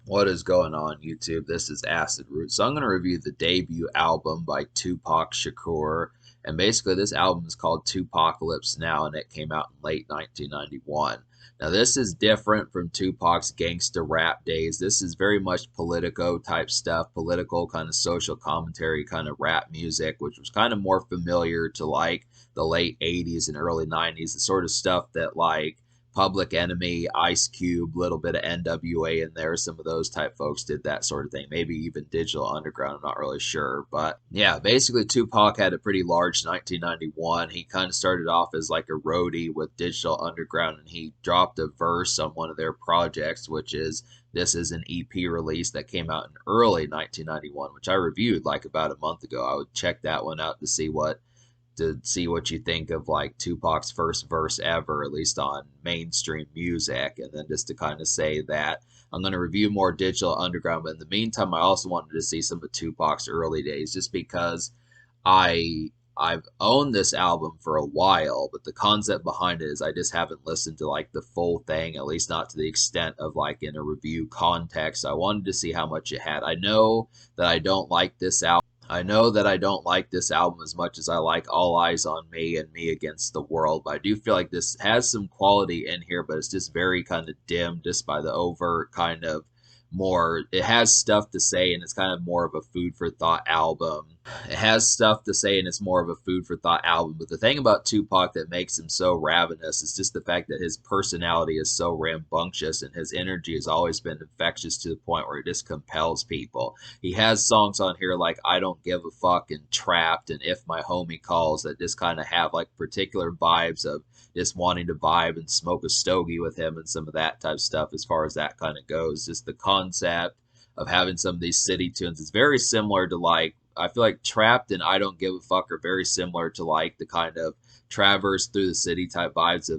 What is going on, YouTube? This is Acid Root. So I'm going to review the debut album by Tupac Shakur. And basically, this album is called 2pacalypse now, and it came out in late 1991. Now, this is different from Tupac's gangsta rap days. This is very much politico type stuff, political kind of social commentary kind of rap music, which was kind of more familiar to like the late 80s and early 90s, the sort of stuff that like Public Enemy, Ice Cube, little bit of NWA in there. Some of those type folks did that sort of thing. Maybe even Digital Underground. I'm not really sure. But yeah, basically Tupac had a pretty large 1991. He kind of started off as like a roadie with Digital Underground, and he dropped a verse on one of their projects, which is this is an EP release that came out in early 1991, which I reviewed like about a month ago. I would check that one out to see what you think of like Tupac's first verse ever, at least on mainstream music. And then just to kind of say that I'm going to review more Digital Underground. But in the meantime, I also wanted to see some of Tupac's early days just because I've owned this album for a while, but the concept behind it is I just haven't listened to like the full thing, at least not to the extent of like in a review context. I wanted to see how much it had. I know that I don't like this album as much as I like All Eyes on Me and Me Against the World, but I do feel like this has some quality in here, but it's just very kind of dim just by the overt kind of more. It has stuff to say, and it's kind of more of a food for thought album. It has stuff to say, and it's more of a food for thought album. But the thing about Tupac that makes him so ravenous is just the fact that his personality is so rambunctious, and his energy has always been infectious to the point where it just compels people. He has songs on here like I Don't Give a Fuck and Trapped and If My Homie Calls that just kind of have like particular vibes of just wanting to vibe and smoke a stogie with him and some of that type of stuff as far as that kind of goes. Just the concept of having some of these city tunes is very similar to like I feel like Trapped and I Don't Give a Fuck are very similar to like the kind of Traverse Through the City type vibes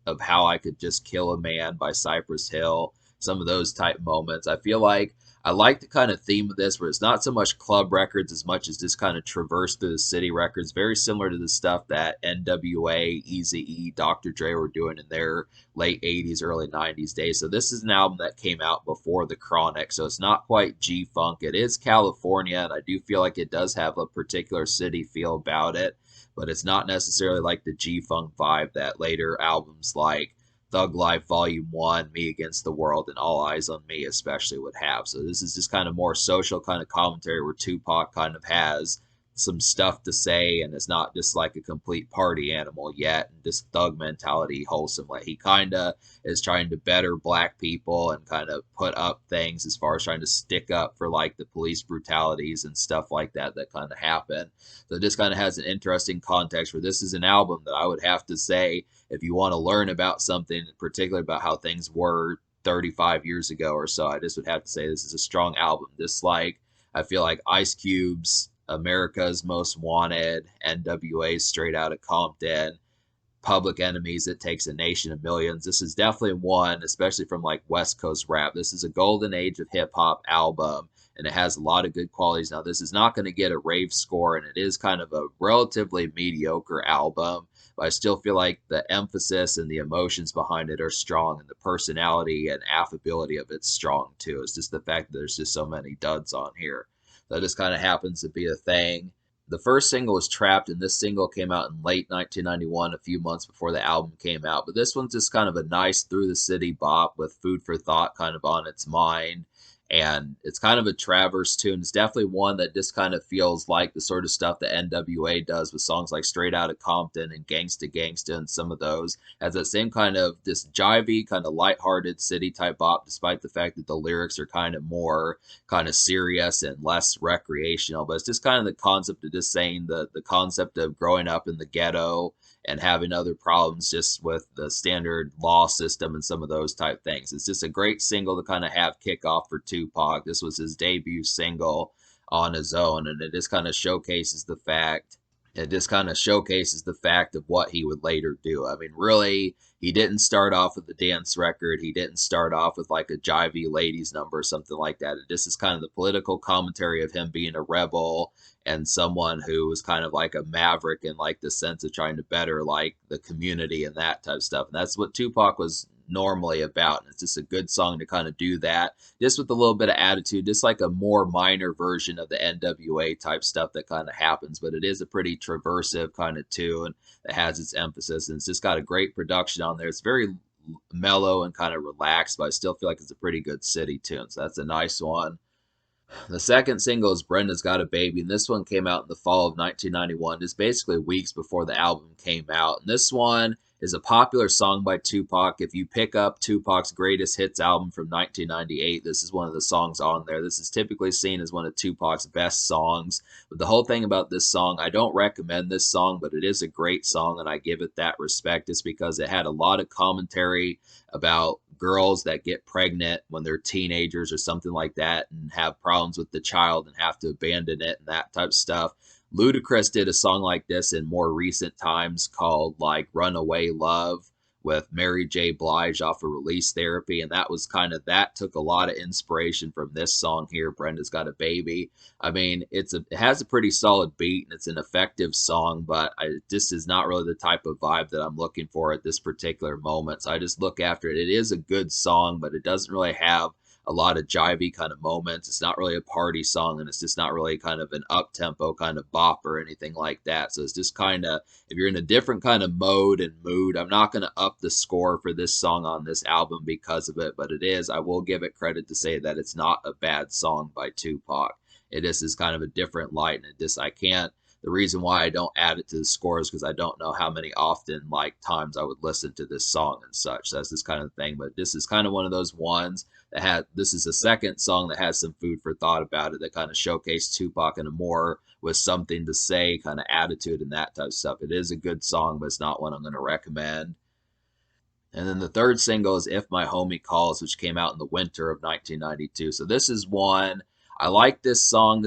of How I Could Just Kill a Man by Cypress Hill. Some of those type moments. I feel like I like the kind of theme of this where it's not so much club records as much as just kind of traverse through the city records, very similar to the stuff that NWA, Eazy-E, Dr. Dre were doing in their late 80s, early 90s days. So this is an album that came out before The Chronic, so it's not quite G-Funk. It is California, and I do feel like it does have a particular city feel about it, but it's not necessarily like the G-Funk vibe that later albums like Thug Life Volume 1, Me Against the World, and All Eyes on Me especially would have. So this is just kind of more social kind of commentary where Tupac kind of has some stuff to say and is not just like a complete party animal yet and just thug mentality wholesome. Like he kind of is trying to better black people and kind of put up things as far as trying to stick up for like the police brutalities and stuff like that that kind of happen. So it just kind of has an interesting context where this is an album that I would have to say if you want to learn about something, particularly about how things were 35 years ago or so, I just would have to say this is a strong album. Just like I feel like Ice Cube's America's Most Wanted, NWA's Straight Outta Compton, Public Enemies, It Takes a Nation of Millions. This is definitely one, especially from like West Coast rap. This is a golden age of hip hop album, and it has a lot of good qualities. Now, this is not going to get a rave score, and it is kind of a relatively mediocre album, but I still feel like the emphasis and the emotions behind it are strong, and the personality and affability of it's strong too. It's just the fact that there's just so many duds on here. That just kind of happens to be a thing. The first single was Trapped, and this single came out in late 1991, a few months before the album came out. But this one's just kind of a nice through the city bop with food for thought kind of on its mind. And it's kind of a traverse tune. It's definitely one that just kind of feels like the sort of stuff that NWA does with songs like Straight Outta Compton and Gangsta Gangsta and some of those. Has that same kind of this jivey, kind of lighthearted city type bop, despite the fact that the lyrics are kind of more kind of serious and less recreational. But it's just kind of the concept of just saying the concept of growing up in the ghetto and having other problems just with the standard law system and some of those type things. It's just a great single to kind of have kickoff for Tupac. This was his debut single on his own, and it just kind of showcases the fact of what he would later do. I mean, really, he didn't start off with a dance record. He didn't start off with like a jivey ladies number or something like that. It just is kind of the political commentary of him being a rebel and someone who was kind of like a maverick in like the sense of trying to better like the community and that type of stuff. And that's what Tupac was normally about. And it's just a good song to kind of do that, just with a little bit of attitude, just like a more minor version of the NWA type stuff that kind of happens. But it is a pretty traversive kind of tune that has its emphasis, and it's just got a great production on there. It's very mellow and kind of relaxed, but I still feel like it's a pretty good city tune. So that's a nice one. The second single is Brenda's Got a Baby, and this one came out in the fall of 1991, just basically weeks before the album came out. And this one is a popular song by Tupac. If you pick up Tupac's Greatest Hits album from 1998, this is one of the songs on there. This is typically seen as one of Tupac's best songs. But the whole thing about this song, I don't recommend this song, but it is a great song, and I give it that respect just because it had a lot of commentary about girls that get pregnant when they're teenagers or something like that and have problems with the child and have to abandon it and that type of stuff. Ludacris did a song like this in more recent times called like Runaway Love with Mary J. Blige off of Release Therapy, and that was kind of that took a lot of inspiration from this song here, Brenda's Got a Baby. I mean, it has a pretty solid beat and it's an effective song, but this is not really the type of vibe that I'm looking for at this particular moment. So I just look after it. It is a good song, but it doesn't really have a lot of jivey kind of moments. It's not really a party song, and it's just not really kind of an up-tempo kind of bop or anything like that. So it's just kind of, if you're in a different kind of mode and mood, I'm not going to up the score for this song on this album because of it, but it is, I will give it credit to say that it's not a bad song by Tupac. It is kind of a different light, and it just, I can't, the reason why I don't add it to the score is because I don't know how many often like times I would listen to this song and such. That's this kind of thing. But this is kind of one of those ones that had, this is a second song that has some food for thought about it, that kind of showcased Tupac in a more with something to say kind of attitude and that type of stuff. It is a good song, but it's not one I'm going to recommend. And then the third single is If My Homie Calls, which came out in the winter of 1992. So this is one, I like this song.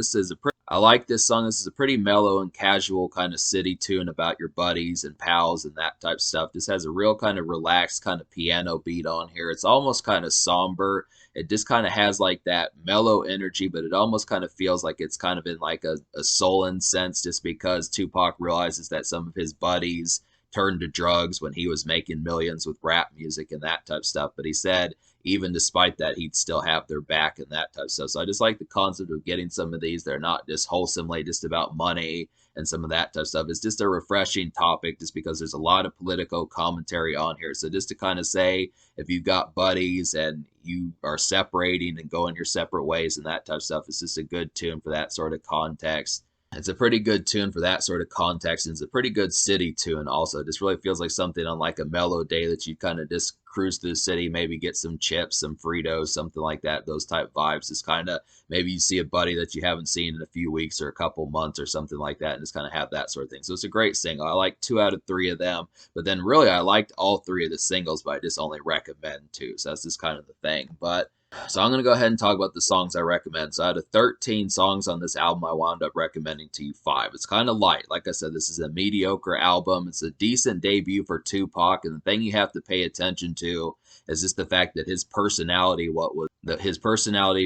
I like this song. This is a pretty mellow and casual kind of city tune about your buddies and pals and that type of stuff. This has a real kind of relaxed kind of piano beat on here. It's almost kind of somber. It just kind of has like that mellow energy, but it almost kind of feels like it's kind of in like a sullen sense, just because Tupac realizes that some of his buddies turned to drugs when he was making millions with rap music and that type of stuff. But he said even despite that, he'd still have their back and that type of stuff. So I just like the concept of getting some of these. They're not just wholesomely just about money and some of that type of stuff. It's just a refreshing topic just because there's a lot of political commentary on here. So just to kind of say, if you've got buddies and you are separating and going your separate ways and that type of stuff, it's just a good tune for that sort of context. It's a pretty good tune for that sort of context, and it's a pretty good city tune also. It just really feels like something on like a mellow day that you kind of just cruise through the city, maybe get some chips, some Fritos, something like that. Those type vibes. Just kind of, maybe you see a buddy that you haven't seen in a few weeks or a couple months or something like that, and just kind of have that sort of thing. So it's a great single. I like 2 out of 3 of them, but then really I liked all 3 of the singles, but I just only recommend 2. So that's just kind of the thing. But so I'm going to go ahead and talk about the songs I recommend. So out of 13 songs on this album, I wound up recommending to you 5. It's kind of light. Like I said, this is a mediocre album. It's a decent debut for Tupac, and the thing you have to pay attention to is just the fact that his personality,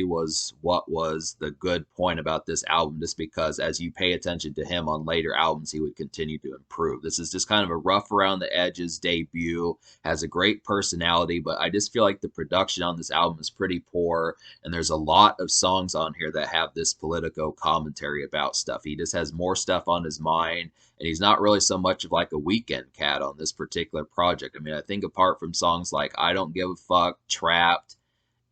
was what was the good point about this album, just because as you pay attention to him on later albums, he would continue to improve. This is just kind of a rough around the edges debut, has a great personality, but I just feel like the production on this album is pretty poor, and there's a lot of songs on here that have this political commentary about stuff. He just has more stuff on his mind, and he's not really so much of like a Weekend cat on this particular project. I mean, I think apart from songs like I Don't Give a Fuck, Trapped,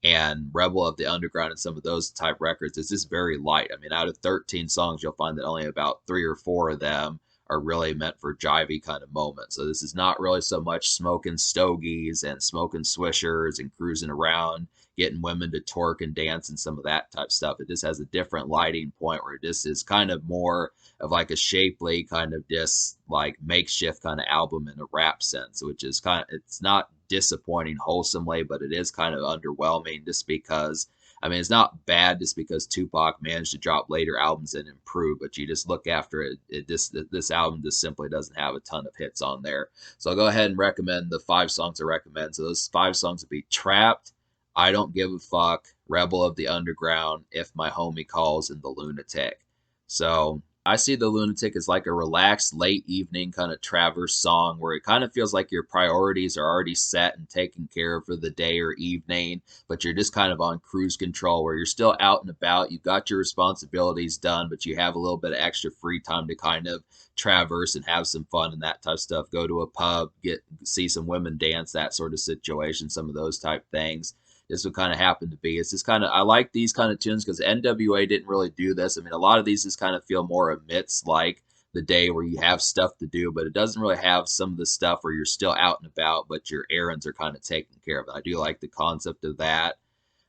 and Rebel of the Underground and some of those type records, it's just very light. I mean, out of 13 songs, you'll find that only about 3 or 4 of them are really meant for jivey kind of moments. So this is not really so much smoking stogies and smoking swishers and cruising around, getting women to twerk and dance and some of that type stuff. It just has a different lighting point where this is kind of more of like a shapely kind of just like makeshift kind of album in a rap sense, which is kind of, it's not disappointing wholesomely, but it is kind of underwhelming just because, I mean, it's not bad just because Tupac managed to drop later albums and improve, but you just look after it, this album just simply doesn't have a ton of hits on there. So I'll go ahead and recommend the 5 songs I recommend. So those 5 songs would be Trapped, I Don't Give a Fuck, Rebel of the Underground, If My Homie Calls, and The Lunatic. So I see The Lunatic as like a relaxed late evening kind of traverse song where it kind of feels like your priorities are already set and taken care of for the day or evening, but you're just kind of on cruise control where you're still out and about. You've got your responsibilities done, but you have a little bit of extra free time to kind of traverse and have some fun and that type of stuff. Go to a pub, get see some women dance, that sort of situation, some of those type things. This would kind of happen to be. It's just kind of, I like these kind of tunes because NWA didn't really do this. I mean, a lot of these just kind of feel more amidst like the day where you have stuff to do, but it doesn't really have some of the stuff where you're still out and about, but your errands are kind of taken care of. I do like the concept of that.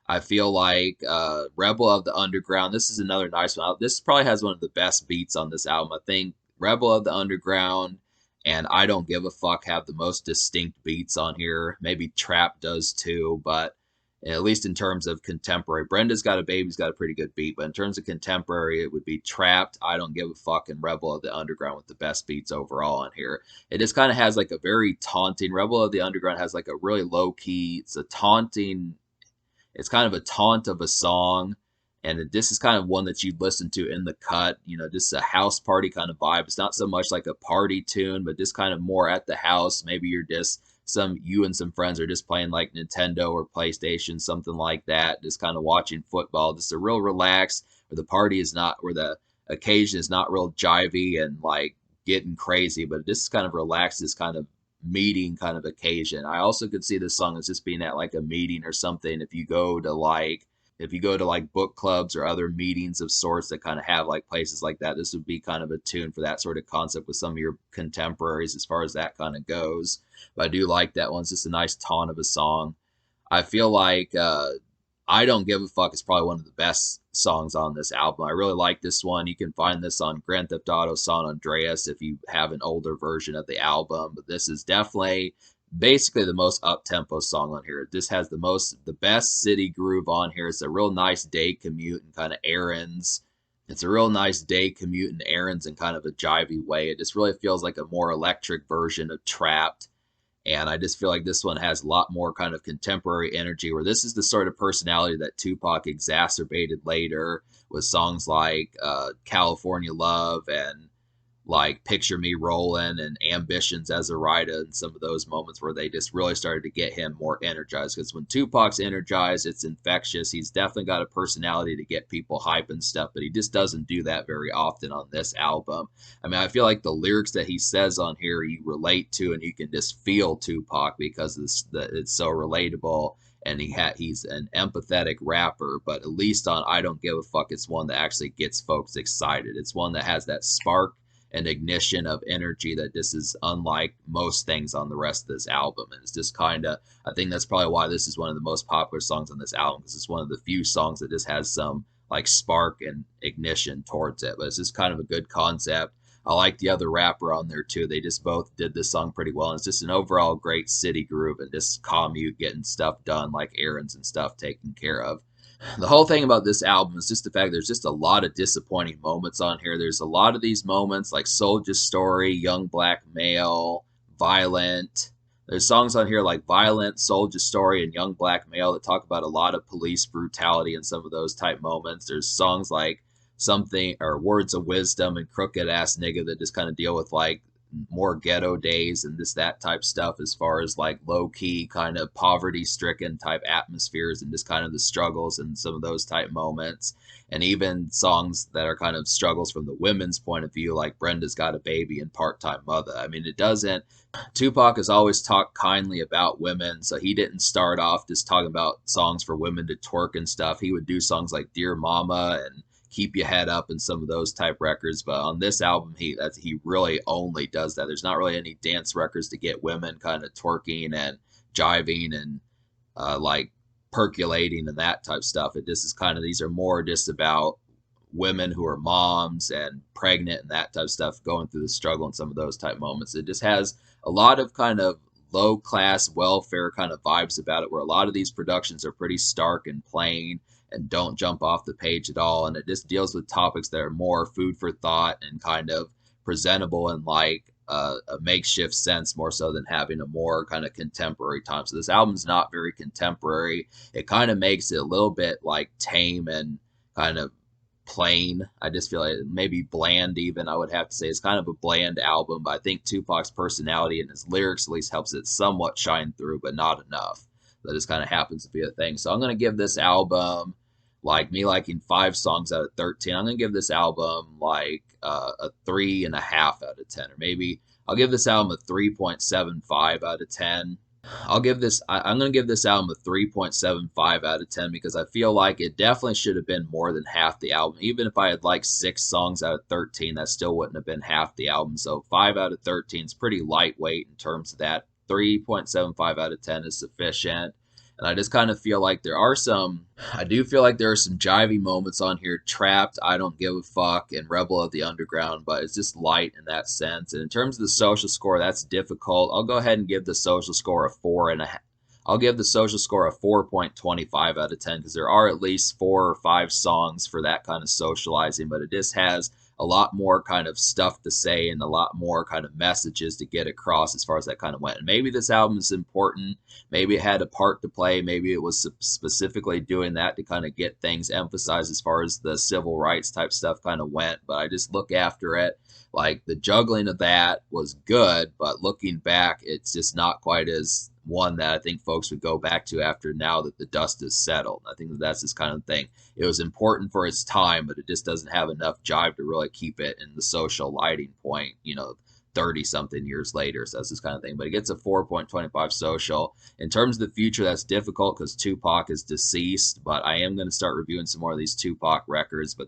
I feel like Rebel of the Underground. This is another nice one. This probably has one of the best beats on this album. I think Rebel of the Underground and I Don't Give a Fuck have the most distinct beats on here. Maybe Trap does too, but at least in terms of contemporary, Brenda's Got a Baby's got a pretty good beat, but in terms of contemporary, it would be Trapped, I Don't Give a Fuck, and Rebel of the Underground with the best beats overall on here. It just kind of has like a very taunting. Rebel of the Underground has like a really low key. It's a taunting, it's kind of a taunt of a song. And this is kind of one that you'd listen to in the cut, you know, just a house party kind of vibe. It's not so much like a party tune, but just kind of more at the house. Maybe you're just you and some friends are just playing like Nintendo or PlayStation, something like that, just kind of watching football. Just a real relaxed, where the party is not, where the occasion is not real jivey and like getting crazy, but this is kind of relaxed, this kind of meeting kind of occasion. I also could see this song as just being at like a meeting or something. If you go to like book clubs or other meetings of sorts that kind of have like places like that, this would be kind of a tune for that sort of concept with some of your contemporaries as far as that kind of goes. But I do like that one. It's just a nice taunt of a song. I feel like I Don't Give a Fuck is probably one of the best songs on this album. I really like this one. You can find this on Grand Theft Auto San Andreas if you have an older version of the album. But this is definitely basically the most up-tempo song on here. This has the best city groove on here. It's a real nice day commute and kind of errands. It's a real nice day commute and errands in kind of a jivey way. It just really feels like a more electric version of Trapped. And I just feel like this one has a lot more kind of contemporary energy, where this is the sort of personality that Tupac exacerbated later with songs like California Love and like Picture Me Rolling and Ambitions as a Writer, and some of those moments where they just really started to get him more energized. Because when Tupac's energized, it's infectious. He's definitely got a personality to get people hype and stuff, but he just doesn't do that very often on this album. I mean, I feel like the lyrics that he says on here you relate to, and you can just feel Tupac because it's so relatable. And he's an empathetic rapper, but at least on I Don't Give a Fuck, it's one that actually gets folks excited. It's one that has that spark and ignition of energy that this is unlike most things on the rest of this album. And it's just kind of, I think that's probably why this is one of the most popular songs on this album, because it's one of the few songs that just has some like spark and ignition towards it. But it's just kind of a good concept. I like the other rapper on there too. They just both did this song pretty well. And it's just an overall great city groove and just commute, getting stuff done, like errands and stuff taken care of. The whole thing about this album is just the fact there's just a lot of disappointing moments on here. There's a lot of these moments like Soldier's Story, Young Black Male, Violent. There's songs on here like Violent, Soldier's Story, and Young Black Male that talk about a lot of police brutality and some of those type moments. There's songs like Something or Words of Wisdom and Crooked Ass Nigga that just kind of deal with like more ghetto days and this that type stuff, as far as like low key kind of poverty stricken type atmospheres and just kind of the struggles and some of those type moments. And even songs that are kind of struggles from the women's point of view, like Brenda's Got a Baby and Part Time Mother. I mean, it doesn't, Tupac has always talked kindly about women, so he didn't start off just talking about songs for women to twerk and stuff. He would do songs like Dear Mama and Keep Your Head Up and some of those type records. But on this album, he really only does that. There's not really any dance records to get women kind of twerking and jiving and like percolating and that type stuff. It just is kind of, these are more just about women who are moms and pregnant and that type of stuff, going through the struggle and some of those type moments. It just has a lot of kind of low class welfare kind of vibes about it, where a lot of these productions are pretty stark and plain and don't jump off the page at all. And it just deals with topics that are more food for thought and kind of presentable in like a makeshift sense, more so than having a more kind of contemporary time. So this album's not very contemporary. It kind of makes it a little bit like tame and kind of plain. I just feel like maybe bland, even. I would have to say it's kind of a bland album, but I think Tupac's personality and his lyrics at least helps it somewhat shine through, but not enough. That just kind of happens to be a thing. So I'm going to give this album, like me liking 5 songs out of 13, I'm going to give this album like a 3.5 out of 10, or maybe I'll give this album a 3.75 out of 10. I'm going to give this album a 3.75 out of 10 because I feel like it definitely should have been more than half the album. Even if I had like 6 songs out of 13, that still wouldn't have been half the album. So 5 out of 13 is pretty lightweight in terms of that. 3.75 out of 10 is sufficient. And I just kind of feel like I do feel like there are some jivey moments on here. Trapped, I Don't Give a Fuck, and Rebel of the Underground, but it's just light in that sense. And in terms of the social score, that's difficult. I'll go ahead and give the social score a 4.5. I'll give the social score a 4.25 out of 10 because there are at least 4 or 5 songs for that kind of socializing, but it just has a lot more kind of stuff to say and a lot more kind of messages to get across as far as that kind of went. And maybe this album is important. Maybe it had a part to play. Maybe it was specifically doing that to kind of get things emphasized as far as the civil rights type stuff kind of went. But I just look after it. Like the juggling of that was good, but looking back, it's just not quite as one that I think folks would go back to after now that the dust is settled. I think that's this kind of thing. It was important for its time, but it just doesn't have enough jive to really keep it in the social lighting point, 30 something years later. So that's this kind of thing. But it gets a 4.25 social. In terms of the future, that's difficult because Tupac is deceased, but I am going to start reviewing some more of these Tupac records. But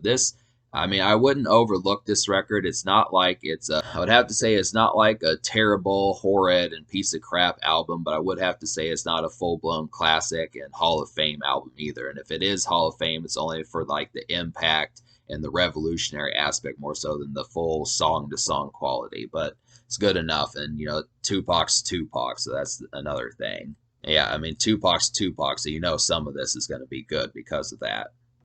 I wouldn't overlook this record. I would have to say it's not like a terrible, horrid, and piece of crap album, but I would have to say it's not a full blown classic and Hall of Fame album either. And if it is Hall of Fame, it's only for like the impact and the revolutionary aspect more so than the full song to song quality. But it's good enough. And, Tupac's Tupac, so that's another thing. Yeah, I mean, Tupac's Tupac, so some of this is going to be good because of that.